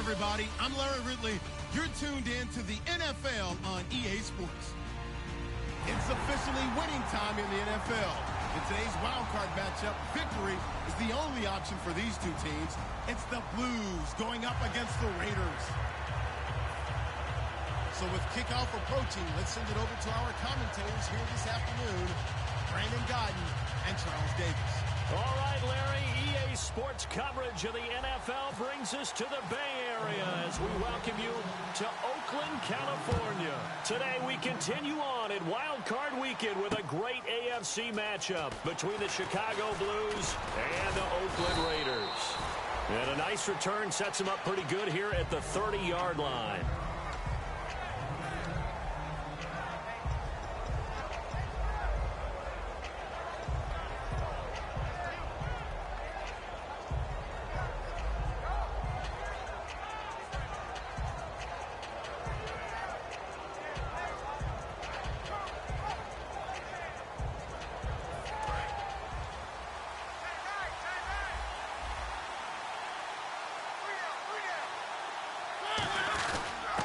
everybody. I'm Larry Ridley. You're tuned in to the NFL on EA Sports. It's officially winning time in the NFL. In today's wildcard matchup, victory is the only option for these two teams. It's the Blues going up against the Raiders. So with kickoff approaching, let's send it over to our commentators here this afternoon, Brandon Godden and Charles Davis. All right, Larry, EA Sports coverage of the NFL brings us to the Bay Area as we welcome you to Oakland, California. Today we continue on in Wild Card Weekend with a great AFC matchup between the Chicago Blues and the Oakland Raiders. And a nice return sets them up pretty good here at the 30-yard line.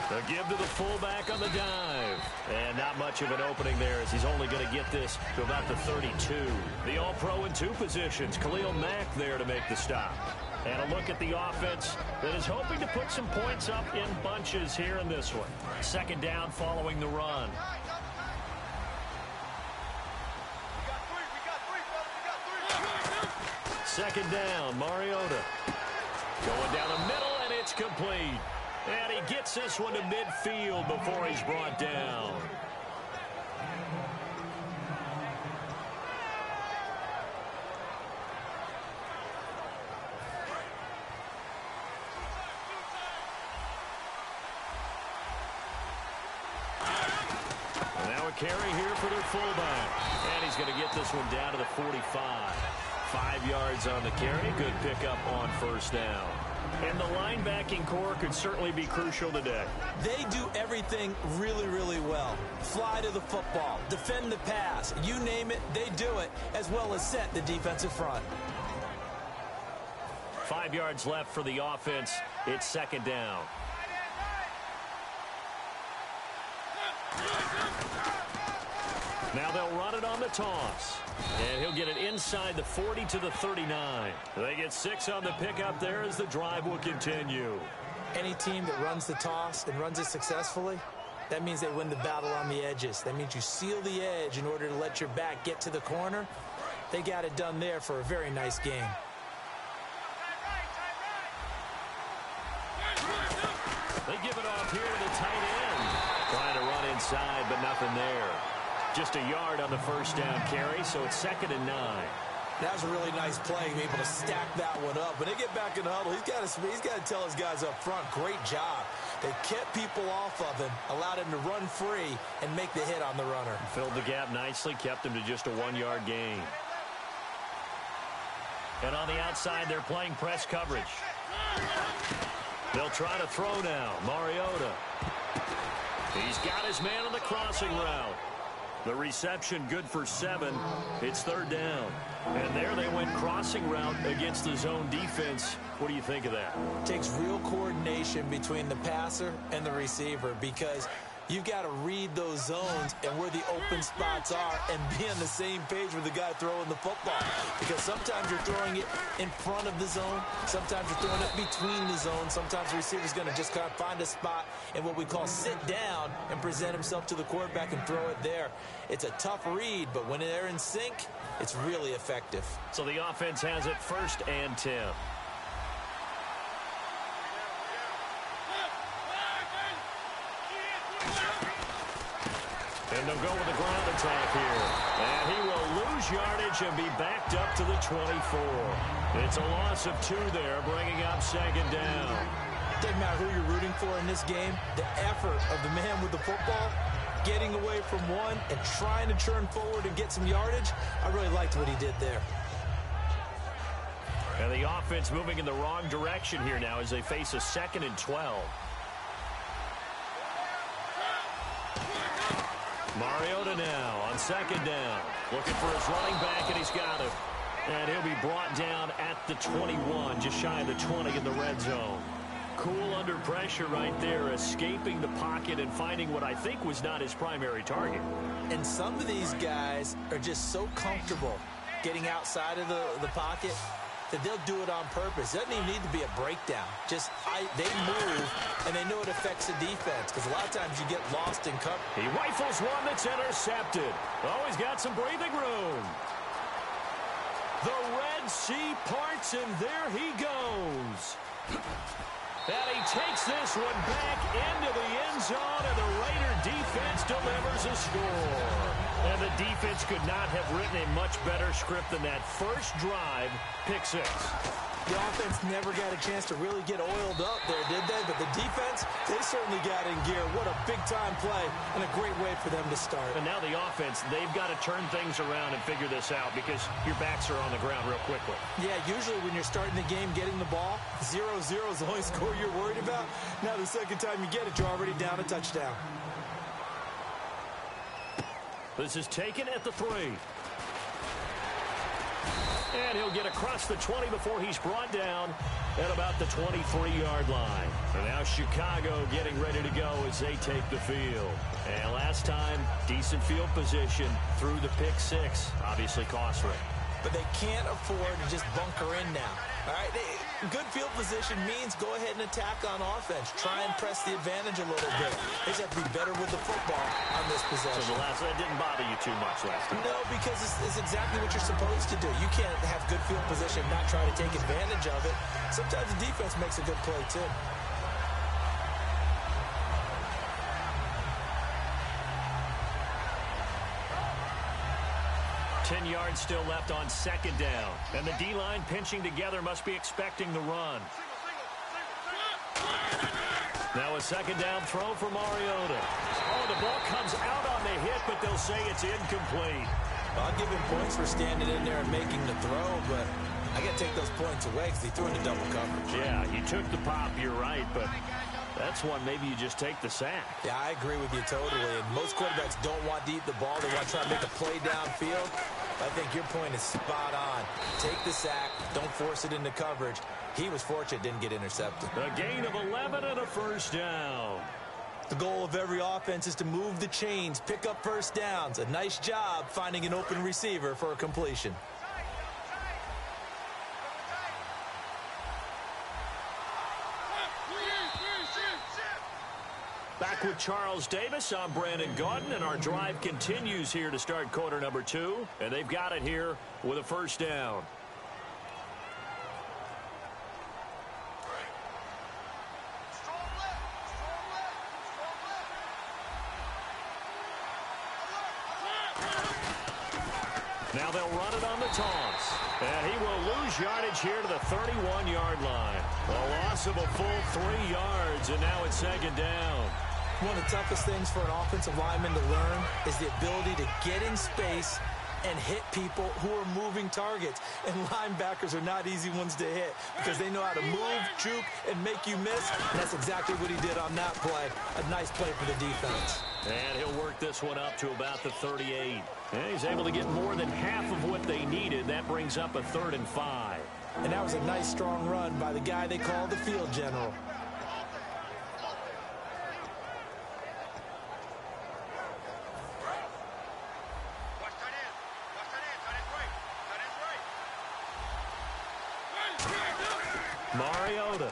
The give to the fullback on the dive. And not much of an opening there as he's only going to get this to about the 32. The All-Pro in two positions. Khalil Mack there to make the stop. And a look at the offense that is hoping to put some points up in bunches here in this one. Second down following the run. Second down, Mariota. Going down the middle, and it's complete. And he gets this one to midfield before he's brought down. Now a carry here for their fullback. And he's going to get this one down to the 45. 5 yards on the carry. Good pickup on first down. And the linebacking core could certainly be crucial today. They do everything really, really well. Fly to the football, defend the pass, you name it, they do it, as well as set the defensive front. 5 yards left for the offense. It's second down. Now they'll run it on the toss. And he'll get it inside the 40 to the 39. They get 6 on the pickup there as the drive will continue. Any team that runs the toss and runs it successfully, that means they win the battle on the edges. That means you seal the edge in order to let your back get to the corner. They got it done there for a very nice game. They give it off here to the tight end. Trying to run inside, but nothing there. Just a yard on the first down carry, so it's 2nd and 9. That was a really nice play, able to stack that one up. When they get back in the huddle, he's got to tell his guys up front, great job. They kept people off of him, allowed him to run free and make the hit on the runner. Filled the gap nicely, kept him to just a 1-yard gain. And on the outside, they're playing press coverage. They'll try to throw now. Mariota. He's got his man on the crossing route. The reception good for 7. It's 3rd down. And there they went crossing route against the zone defense. What do you think of that? Takes real coordination between the passer and the receiver because you've got to read those zones and where the open spots are and be on the same page with the guy throwing the football. Because sometimes you're throwing it in front of the zone. Sometimes you're throwing it between the zones. Sometimes the receiver's going to just kind of find a spot and what we call sit down and present himself to the quarterback and throw it there. It's a tough read, but when they're in sync, it's really effective. So the offense has it 1st and 10. And they'll go with the ground attack here. And he will lose yardage and be backed up to the 24. It's a loss of 2 there, bringing up 2nd down. Doesn't matter who you're rooting for in this game. The effort of the man with the football, getting away from one and trying to churn forward and get some yardage, I really liked what he did there. And the offense moving in the wrong direction here now as they face a 2nd and 12. Mariota now on 2nd down. Looking for his running back, and he's got it. And he'll be brought down at the 21, just shy of the 20 in the red zone. cool under pressure right there, escaping the pocket and finding what I think was not his primary target. And some of these guys are just so comfortable getting outside of the pocket that they'll do it on purpose. It doesn't even need to be a breakdown. Just they move, and they know it affects the defense, because a lot of times you get lost in cover. He rifles one that's intercepted. Oh, he's got some breathing room. The Red Sea parts, and there he goes. And he takes this one back into the end zone, and the Raider defense delivers a score. And the defense could not have written a much better script than that first drive, pick six. The offense never got a chance to really get oiled up there, did they? But the defense, they certainly got in gear. What a big-time play and a great way for them to start. And now the offense, they've got to turn things around and figure this out because your backs are on the ground real quickly. Yeah, usually when you're starting the game getting the ball, 0-0 is the only score you're worried about. Now the second time you get it, you're already down a touchdown. This is taken at the 3. And he'll get across the 20 before he's brought down at about the 23-yard line. And now Chicago getting ready to go as they take the field. And last time, decent field position through the pick six. Obviously costly. But they can't afford to just bunker in now. All right, good field position means go ahead and attack on offense. Try and press the advantage a little bit. They just have to be better with the football on this possession. So the last one didn't bother you too much last time? No, because it's exactly what you're supposed to do. You can't have good field position and not try to take advantage of it. Sometimes the defense makes a good play, too. Ten yards still left on second down. And the D-line pinching together must be expecting the run. Now a second down throw for Mariota. Oh, the ball comes out on the hit, but they'll say it's incomplete. Well, I'll give him points for standing in there and making the throw, but I got to take those points away because he threw into double coverage. Yeah, you took the pop, you're right, but that's one maybe you just take the sack. Yeah, I agree with you totally. And most quarterbacks don't want to eat the ball. They want to try to make a play downfield. I think your point is spot on. Take the sack. Don't force it into coverage. He was fortunate, didn't get intercepted. A gain of 11 and a first down. The goal of every offense is to move the chains, pick up first downs. A nice job finding an open receiver for a completion. Back with Charles Davis, I'm Brandon Gaudin, and our drive continues here to start quarter number 2, and they've got it here with a first down. Now they'll run it on the toss. And he will lose yardage here to the 31-yard line. A loss of a full 3 yards, and now it's second down. One of the toughest things for an offensive lineman to learn is the ability to get in space and hit people who are moving targets. And linebackers are not easy ones to hit because they know how to move, juke, and make you miss. And that's exactly what he did on that play. A nice play for the defense. And he'll work this one up to about the 38. And he's able to get more than half of what they needed. That brings up a 3rd and 5. And that was a nice, strong run by the guy they call the field general. Mariota.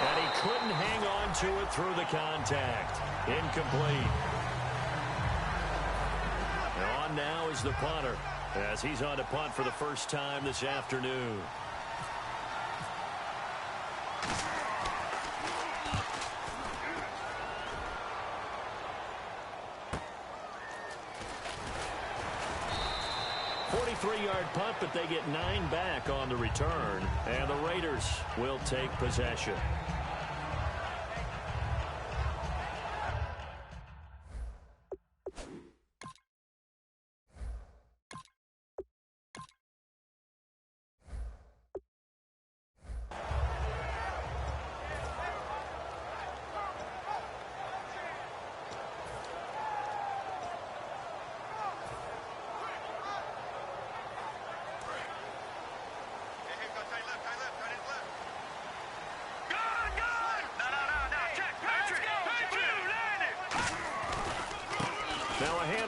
And he couldn't hang on to it through the contact. Incomplete. And on now is the punter as he's on to punt for the first time this afternoon. Three-yard punt, but they get 9 back on the return, and the Raiders will take possession.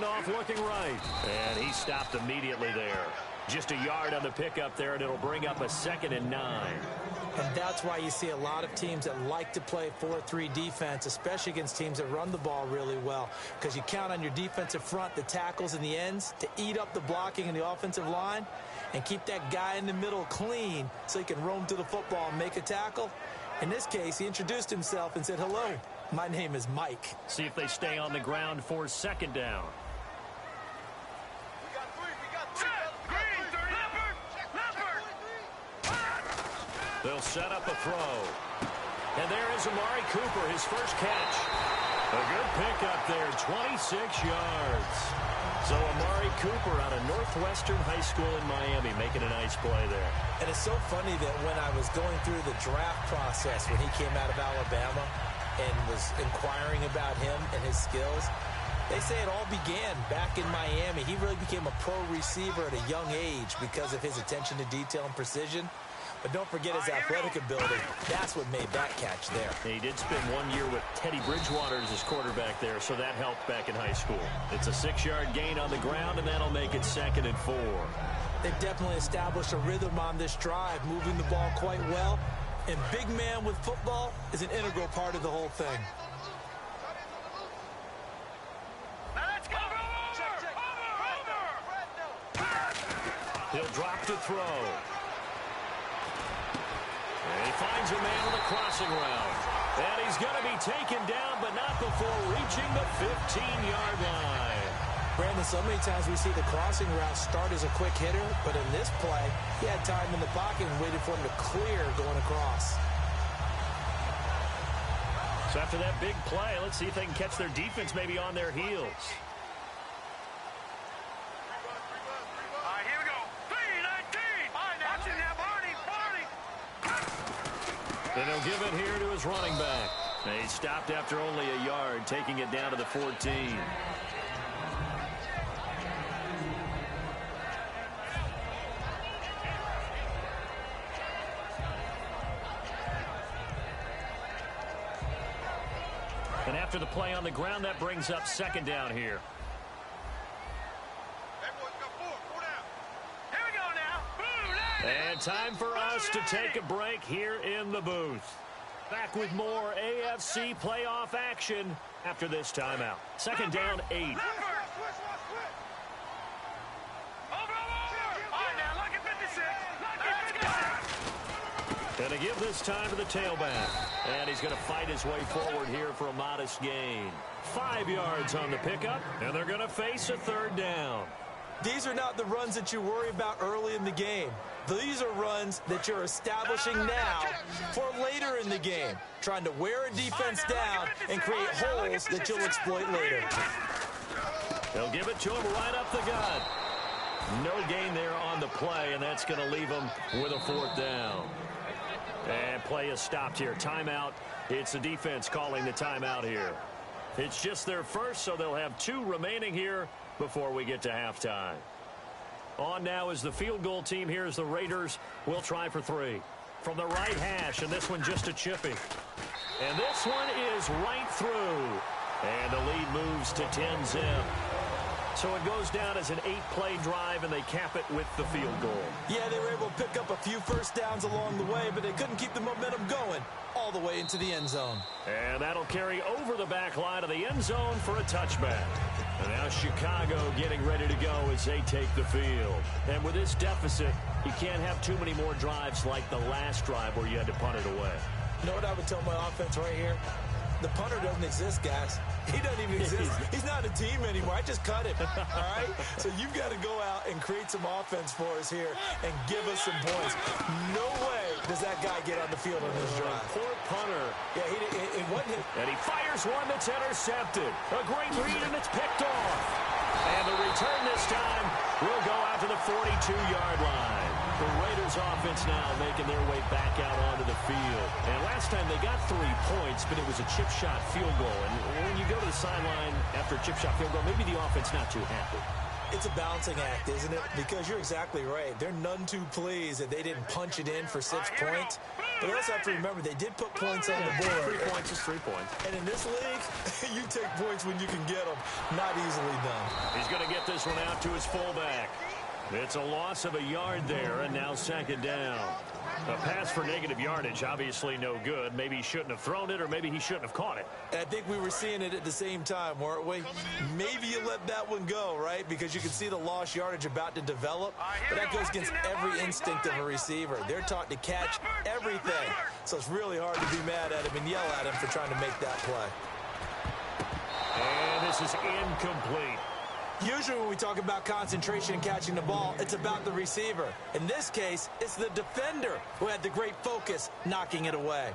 handoff looking right. And he stopped immediately there. Just a yard on the pickup there, and it'll bring up a 2nd and 9. And that's why you see a lot of teams that like to play 4-3 defense, especially against teams that run the ball really well, because you count on your defensive front, the tackles and the ends, to eat up the blocking in the offensive line and keep that guy in the middle clean so he can roam to the football and make a tackle. In this case, he introduced himself and said, "Hello, my name is Mike." See if they stay on the ground for 2nd down. They'll set up a throw. And there is Amari Cooper, his first catch. A good pickup there, 26 yards. So Amari Cooper out of Northwestern High School in Miami making a nice play there. And it's so funny that when I was going through the draft process when he came out of Alabama and was inquiring about him and his skills, they say it all began back in Miami. He really became a pro receiver at a young age because of his attention to detail and precision. But don't forget his athletic ability. That's what made that catch there. He did spend 1 year with Teddy Bridgewater as his quarterback there, so that helped back in high school. It's a 6-yard gain on the ground, and that'll make it 2nd and 4. They've definitely established a rhythm on this drive, moving the ball quite well. And big man with football is an integral part of the whole thing. He'll drop to throw. And he finds a man on the crossing route. And he's going to be taken down, but not before reaching the 15-yard line. Brandon, so many times we see the crossing route start as a quick hitter, but in this play, he had time in the pocket and waited for him to clear going across. So after that big play, let's see if they can catch their defense maybe on their heels. And he'll give it here to his running back. And he stopped after only a yard, taking it down to the 14. And after the play on the ground, that brings up 2nd down here. And time for us to take a break here in the booth. Back with more AFC playoff action after this timeout. 2nd down, 8. And to give this time to the tailback. And he's going to fight his way forward here for a modest gain. 5 yards on the pickup, and they're going to face a 3rd down. These are not the runs that you worry about early in the game. These are runs that you're establishing now for later in the game, trying to wear a defense down and create holes that you'll exploit later. They'll give it to him right up the gut. No gain there on the play, and that's going to leave him with a 4th down. And play is stopped here. Timeout. It's the defense calling the timeout here. It's just their first, so they'll have 2 remaining here before we get to halftime. On now is the field goal team. Here's the Raiders. We'll try for 3. From the right hash, and this one just a chippy. And this one is right through. And the lead moves to 10-zip. So it goes down as an 8-play drive, and they cap it with the field goal. Yeah, they were able to pick up a few first downs along the way, but they couldn't keep the momentum going all the way into the end zone. And that'll carry over the back line of the end zone for a touchback. And now Chicago getting ready to go as they take the field. And with this deficit, you can't have too many more drives like the last drive where you had to punt it away. You know what I would tell my offense right here? The punter doesn't exist, guys. He doesn't even exist. He's not a team anymore. I just cut him, all right? So you've got to go out and create some offense for us here and give us some points. No way does that guy get on the field on this drive. Poor punter. Yeah, it wasn't him. And he fires one that's intercepted. A great read, and it's picked off. And the return this time will go out to the 42-yard line. The Raiders offense now making their way back out onto the field. And last time they got 3 points, but it was a chip shot field goal. And when you go to the sideline after a chip shot field goal, maybe the offense not too happy. It's a balancing act, isn't it? Because you're exactly right. They're none too pleased that they didn't punch it in for 6 points. But we also have to remember they did put points on the board. 3 points is 3 points. And in this league, you take points when you can get them. Not easily done. He's going to get this one out to his fullback. It's a loss of a yard there, and now second down. A pass for negative yardage, obviously no good. Maybe he shouldn't have thrown it, or maybe he shouldn't have caught it. I think we were seeing it at the same time, weren't we? Maybe you let that one go, right? Because you can see the lost yardage about to develop. But that goes against every instinct of a receiver. They're taught to catch everything. So it's really hard to be mad at him and yell at him for trying to make that play. And this is incomplete. Usually when we talk about concentration and catching the ball, it's about the receiver. In this case, it's the defender who had the great focus knocking it away.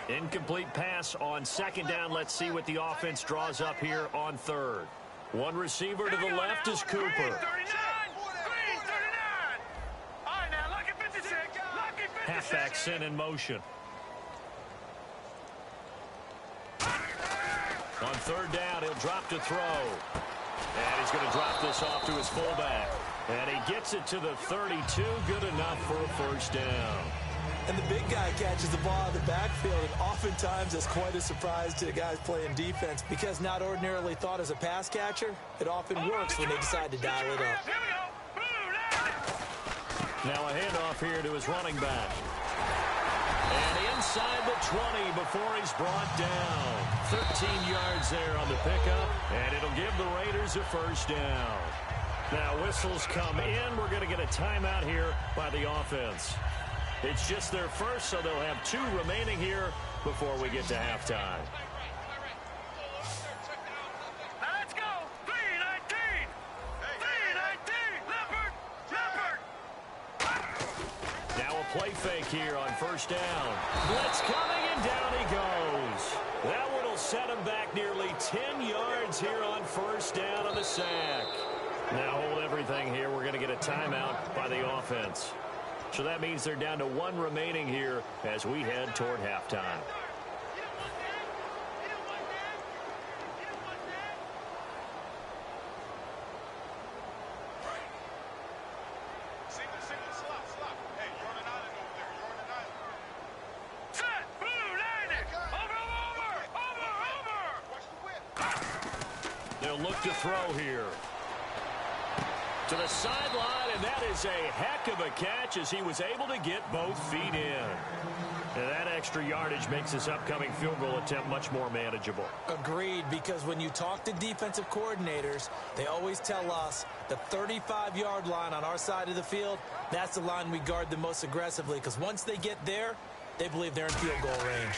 Incomplete pass on second down. Let's see what the offense draws up here on third. One receiver to the left is Cooper. Halfback sent in motion. On third down, he'll drop to throw. And he's going to drop this off to his fullback. And he gets it to the 32. Good enough for a first down. And the big guy catches the ball out of the backfield, and oftentimes it's quite a surprise to the guys playing defense because not ordinarily thought as a pass catcher, it often works when they decide to dial it up. Now a handoff here to his running back. And inside the 20 before he's brought down. 13 yards there on the pickup, and it'll give the Raiders a first down. Now whistles come in. We're going to get a timeout here by the offense. It's just their first, so they'll have 2 remaining here before we get to halftime. Let's go! 3-19! 3-19! Leopard! Now a play fake here on first down. Blitz coming, and down he goes. That one will set him back nearly 10 yards here on first down on the sack. Now hold everything here. We're going to get a timeout by the offense. So that means they're down to 1 remaining here as we head toward halftime. They'll look to throw here. To the sideline, and that is a heck of a catch as he was able to get both feet in. And that extra yardage makes this upcoming field goal attempt much more manageable. Agreed, because when you talk to defensive coordinators, they always tell us the 35-yard line on our side of the field, that's the line we guard the most aggressively, because once they get there, they believe they're in field goal range.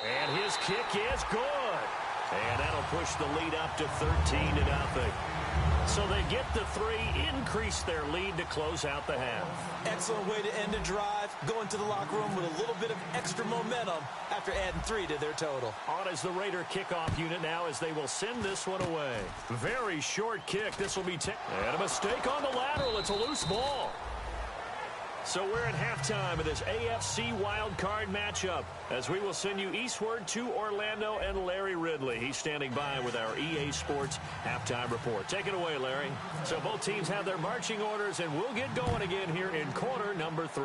And his kick is good. And that'll push the lead up to 13-0. So they get the 3, increase their lead to close out the half. Excellent way to end a drive, going to the locker room with a little bit of extra momentum after adding 3 to their total. On as the Raider kickoff unit now as they will send this one away. Very short kick. This will be and a mistake on the lateral. It's a loose ball. So we're at halftime of this AFC wildcard matchup as we will send you eastward to Orlando and Larry Ridley. He's standing by with our EA Sports halftime report. Take it away, Larry. So both teams have their marching orders, and we'll get going again here in quarter number 3.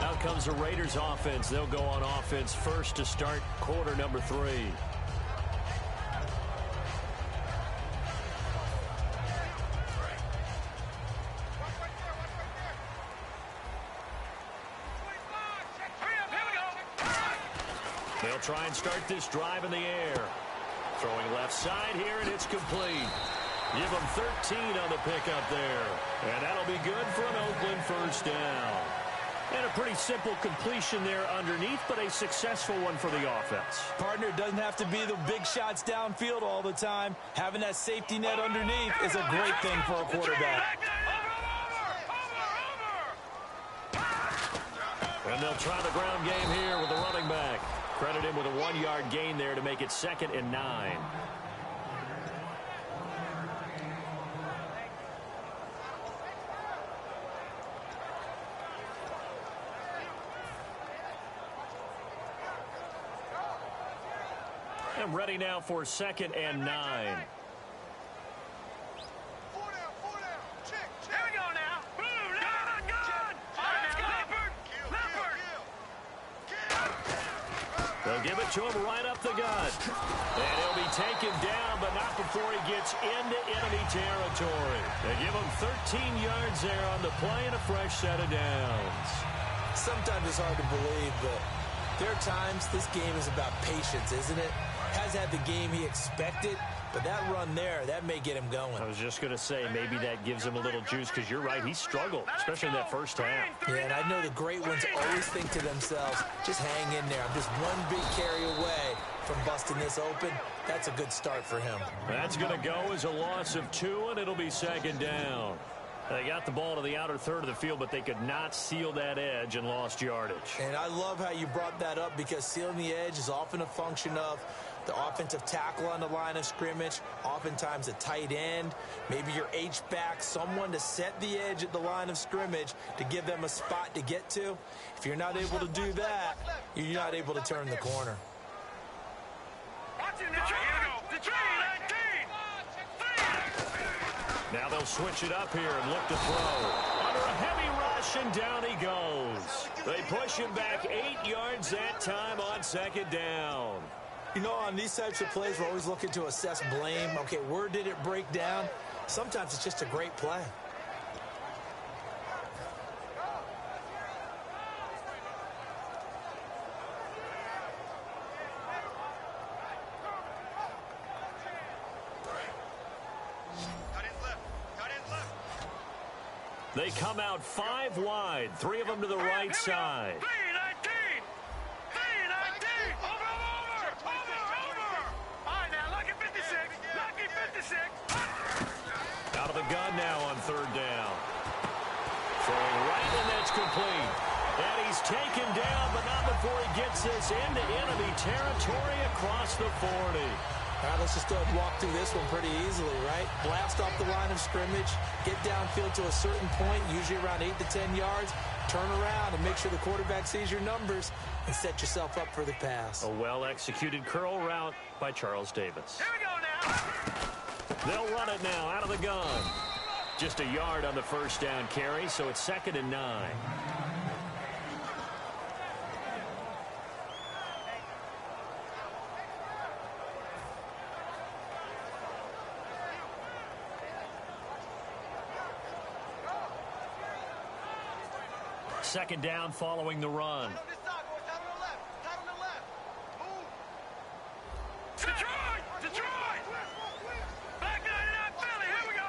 Out comes the Raiders offense. They'll go on offense first to start quarter number 3. They'll try and start this drive in the air. Throwing left side here, and it's complete. Give them 13 on the pickup there. And that'll be good for an Oakland first down. And a pretty simple completion there underneath, but a successful one for the offense. Partner, it doesn't have to be the big shots downfield all the time. Having that safety net underneath is a great thing for a quarterback. And they'll try the ground game here with the running back. Credit him with a 1-yard gain there to make it 2nd and 9. And ready now for 2nd and 9. Here we go now. Boom, gun. Let's go. They'll give it to him right up the gut. And he'll be taken down, but not before he gets into enemy territory. They give him 13 yards there on the play and a fresh set of downs. Sometimes it's hard to believe, but there are times this game is about patience, isn't it? Has had the game he expected, but that run there, that may get him going. I was just going to say, maybe that gives him a little juice, because you're right, he struggled, especially in that first half. Yeah, and I know the great ones always think to themselves, just hang in there. I'm just one big carry away from busting this open. That's a good start for him. That's going to go as a loss of 2, and it'll be 2nd down. They got the ball to the outer third of the field, but they could not seal that edge and lost yardage. And I love how you brought that up, because sealing the edge is often a function of the offensive tackle on the line of scrimmage, oftentimes a tight end, maybe your H-back, someone to set the edge at the line of scrimmage to give them a spot to get to. If you're not able to do that, you're not able to turn the corner. Now they'll switch it up here and look to throw. Under a heavy rush, and down he goes. They push him back 8 yards that time on 2nd down. You know, on these types of plays, we're always looking to assess blame. Okay, where did it break down? Sometimes it's just a great play. They come out 5 wide, 3 of them to the right side. Out of the gun now on 3rd down. Throwing right, and that's complete. And he's taken down, but not before he gets this into enemy territory across the 40. All right, let's just go ahead and walk through this one pretty easily, right? Blast off the line of scrimmage, get downfield to a certain point, usually around 8 to 10 yards, turn around and make sure the quarterback sees your numbers and set yourself up for the pass. A well-executed curl route by Charles Davis. Here we go now. They'll run it now out of the gun. Just a yard on the first down carry, so it's 2nd and 9. Second down following the run. Detroit! Back 99 Philly, here we go!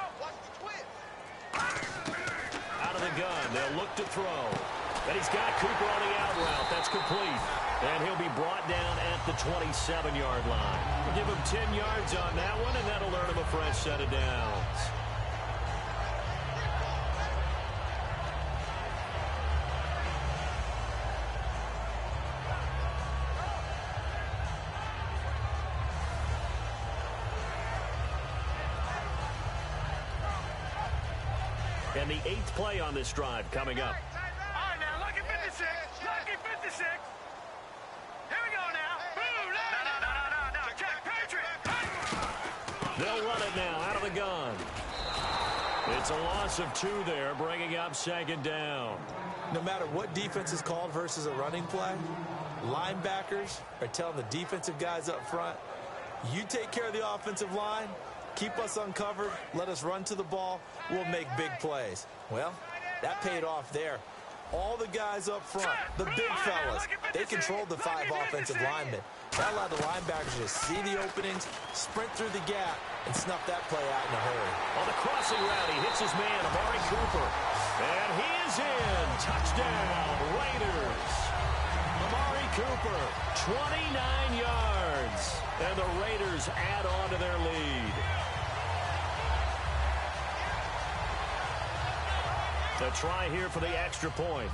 Out of the gun, they'll look to throw. And he's got Cooper on the out route. That's complete. And he'll be brought down at the 27-yard line. We'll give him 10 yards on that one, and that'll earn him a fresh set of downs. And the 8th play on this drive coming up. All right, now, lucky 56. Lucky 56. Here we go now. Boom. No. Jack Patriot. They'll run it now out of the gun. It's a loss of 2 there, bringing up 2nd down. No matter what defense is called versus a running play, linebackers are telling the defensive guys up front, you take care of the offensive line, keep us uncovered, let us run to the ball, we'll make big plays. Well, that paid off there. All the guys up front, the big fellas, they controlled the 5 offensive linemen. That allowed the linebackers to see the openings, sprint through the gap, and snuff that play out in a hurry. On the crossing route, he hits his man, Amari Cooper. And he is in. Touchdown, Raiders. Amari Cooper, 29 yards. And the Raiders add on to their lead. The try here for the extra point.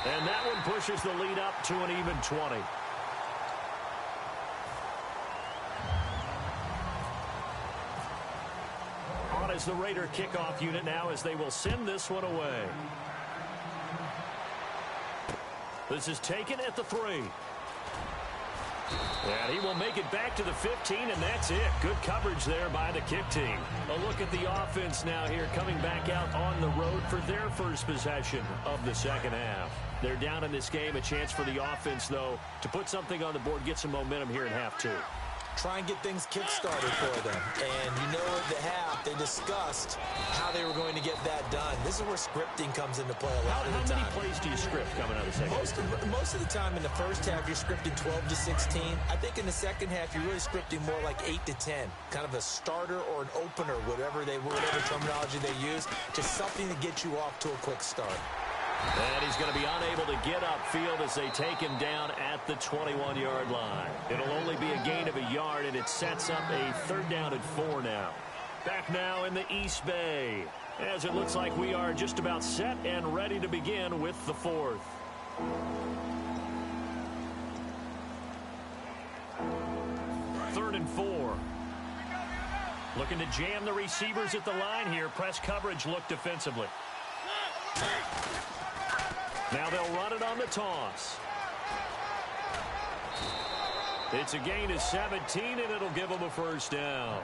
And that one pushes the lead up to an even 20. On is the Raider kickoff unit now as they will send this one away. This is taken at the 3. And he will make it back to the 15, and that's it. Good coverage there by the kick team. A look at the offense now here, coming back out on the road for their first possession of the second half. They're down in this game. A chance for the offense, though, to put something on the board, get some momentum here in half 2. Try and get things kick-started for them. And you know at the half, they discussed how they were going to get that done. This is where scripting comes into play a lot of the time. How many plays do you script coming out of the second half? Most of the time in the first half, you're scripting 12 to 16. I think in the second half, you're really scripting more like 8 to 10. Kind of a starter or an opener, whatever terminology they use. Just something to get you off to a quick start. And he's going to be unable to get upfield as they take him down at the 21-yard line. It'll only be a gain of a yard, and it sets up a 3rd down and 4 now. Back now in the East Bay, as it looks like we are just about set and ready to begin with the 4th. Third and 4. Looking to jam the receivers at the line here. Press coverage look defensively. Now they'll run it on the toss. It's a gain of 17, and it'll give them a 1st down.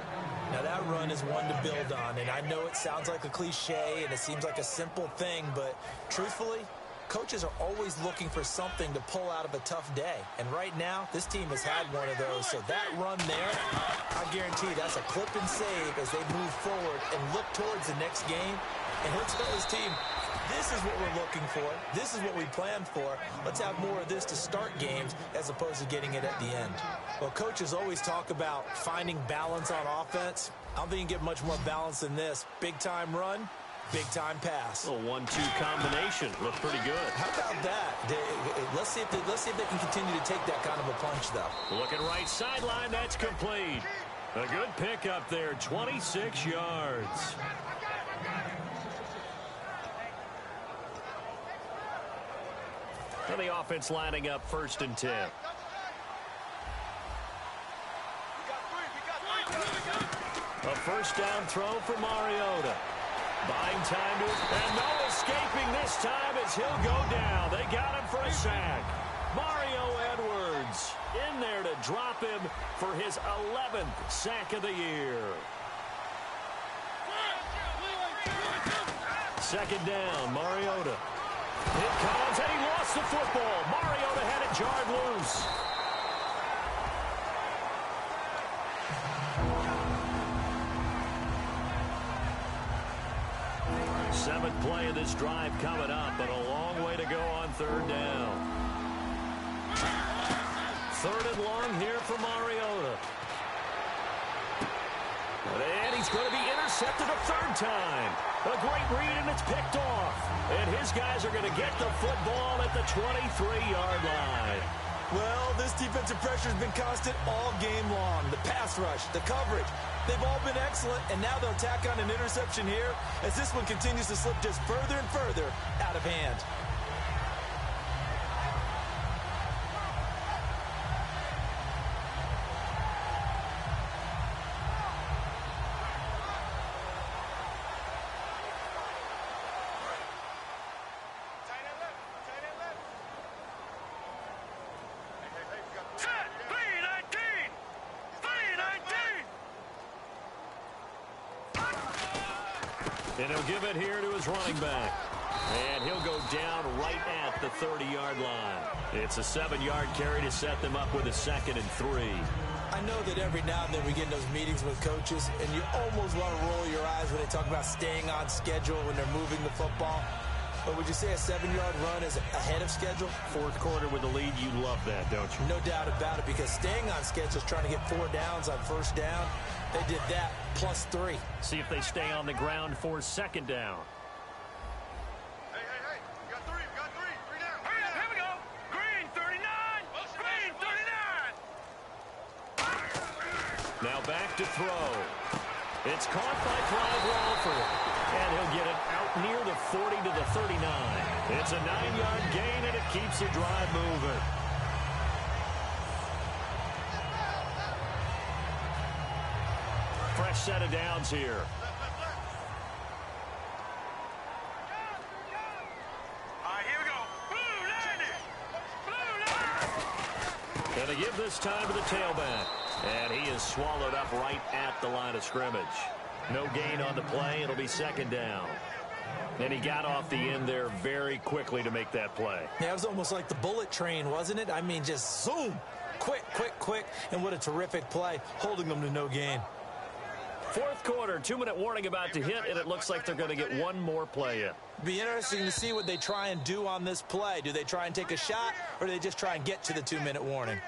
Now that run is one to build on, and I know it sounds like a cliche, and it seems like a simple thing, but truthfully, coaches are always looking for something to pull out of a tough day. And right now, this team has had one of those. So that run there, I guarantee that's a clip and save as they move forward and look towards the next game. And he'll tell his team, this is what we're looking for. This is what we planned for. Let's have more of this to start games as opposed to getting it at the end. Well, coaches always talk about finding balance on offense. I don't think you can get much more balance than this. Big-time run, big-time pass. A 1-2 combination. Looked pretty good. How about that? Let's see if they can continue to take that kind of a punch, though. Looking right sideline. That's complete. A good pickup there. 26 yards. And the offense lining up 1st and 10. A 1st down throw for Mariota. Buying time to it, and no escaping this time as he'll go down. They got him for a sack. Mario Edwards in there to drop him for his 11th sack of the year. 2nd down, Mariota. It comes, and he lost the football. Mariota had it jarred loose. Seventh play of this drive coming up, but a long way to go on 3rd down. 3rd and long here for Mariota. And he's going to be intercepted a 3rd time. A great read, and it's picked off. And his guys are going to get the football at the 23-yard line. Well, this defensive pressure has been constant all game long. The pass rush, the coverage, they've all been excellent, and now they'll tack on an interception here as this one continues to slip just further and further out of hand. And he'll give it here to his running back. And he'll go down right at the 30-yard line. It's a 7-yard carry to set them up with a 2nd and 3. I know that every now and then we get in those meetings with coaches, and you almost want to roll your eyes when they talk about staying on schedule when they're moving the football. But would you say a 7-yard run is ahead of schedule? 4th quarter with the lead, you love that, don't you? No doubt about it, because staying on schedule is trying to get 4 downs on 1st down. They did that plus 3. See if they stay on the ground for 2nd down. Hey, we got 3 down. Hurry up, here we go. Green 39. Green 39. Now back to throw. It's caught by Clive Walford. And he'll get it out near the 40 to the 39. It's a 9-yard gain, and it keeps the drive moving. Fresh set of downs here. All right, here we go. Blue 90. And they give this time to the tailback. And he is swallowed up right at the line of scrimmage. No gain on the play. It'll be second down. And he got off the end there very quickly to make that play. Yeah, it was almost like the bullet train, wasn't it? I mean, just zoom. Quick, quick, quick. And what a terrific play, holding them to no gain. Fourth quarter, 2-minute warning about to hit, and it looks like they're going to get one more play in. Be interesting to see what they try and do on this play. Do they try and take a shot, or do they just try and get to the 2-minute warning?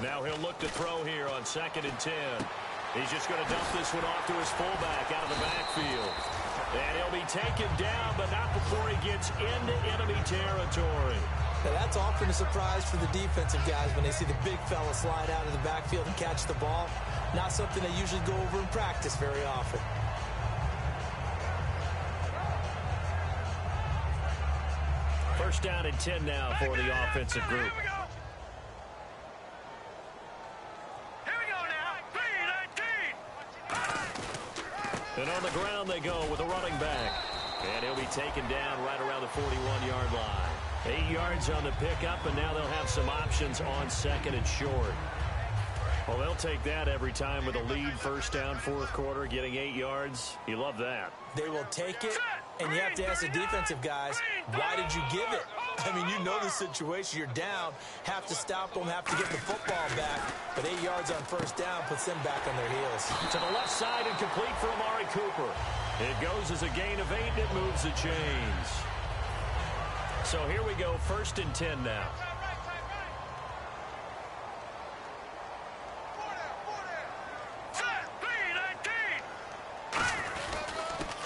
Now he'll look to throw here on 2nd and 10. He's just going to dump this one off to his fullback out of the backfield. And he'll be taken down, but not before he gets into enemy territory. Now that's often a surprise for the defensive guys when they see the big fella slide out of the backfield and catch the ball. Not something they usually go over in practice very often. First down and 10 now for the offensive group. And on the ground they go with a running back. And he'll be taken down right around the 41-yard line. 8 yards on the pickup, and now they'll have some options on 2nd and short. Well, they'll take that every time with a lead. First down, fourth quarter, getting 8 yards. You love that. They will take it, and you have to ask the defensive guys, why did you give it? I mean, you know the situation. You're down, have to stop them, have to get the football back. But 8 yards on first down puts them back on their heels. To the left side and complete for Amari Cooper. It goes as a gain of 8, and it moves the chains. So here we go, 1st and 10 now.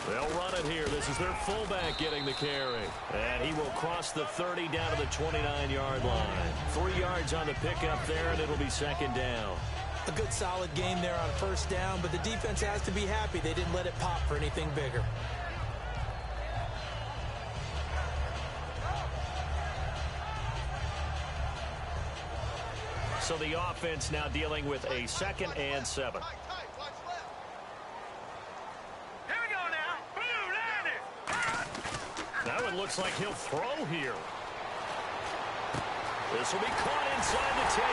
They'll run it here. This is their fullback getting the carry. And he will cross the 30 down to the 29-yard line. 3 yards on the pickup there, and it'll be second down. A good solid game there on first down, but the defense has to be happy they didn't let it pop for anything bigger. So the offense now dealing with a 2nd and 7. Now it looks like he'll throw here. This will be caught inside the 10.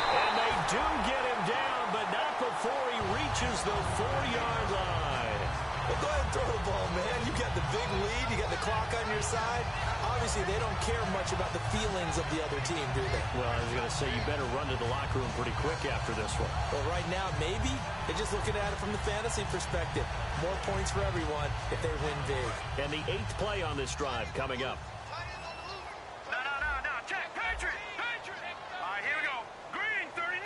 And they do get him down, but not before he reaches the 4-yard line. Well, go ahead and throw the ball, man. You got the big lead. You got the clock on your side. Obviously, they don't care much about the feelings of the other team, do they? Well, I was going to say, you better run to the locker room pretty quick after this one. Well, right now, maybe. They're just looking at it from the fantasy perspective. More points for everyone if they win big. And the 8th play on this drive coming up. No. Check. Patriot. All right, here we go. Green, 39.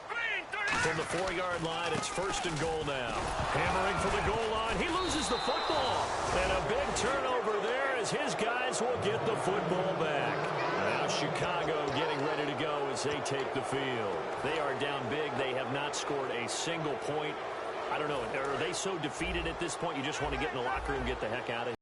Green, 39. From the 4-yard line, it's 1st and goal now. Hammering for the goal line. He loses the football. And a big turnover there as his guys will get the football back. Now Chicago getting ready to go as they take the field. They are down big. They have not scored a single point. I don't know. Are they so defeated at this point you just want to get in the locker room and get the heck out of here?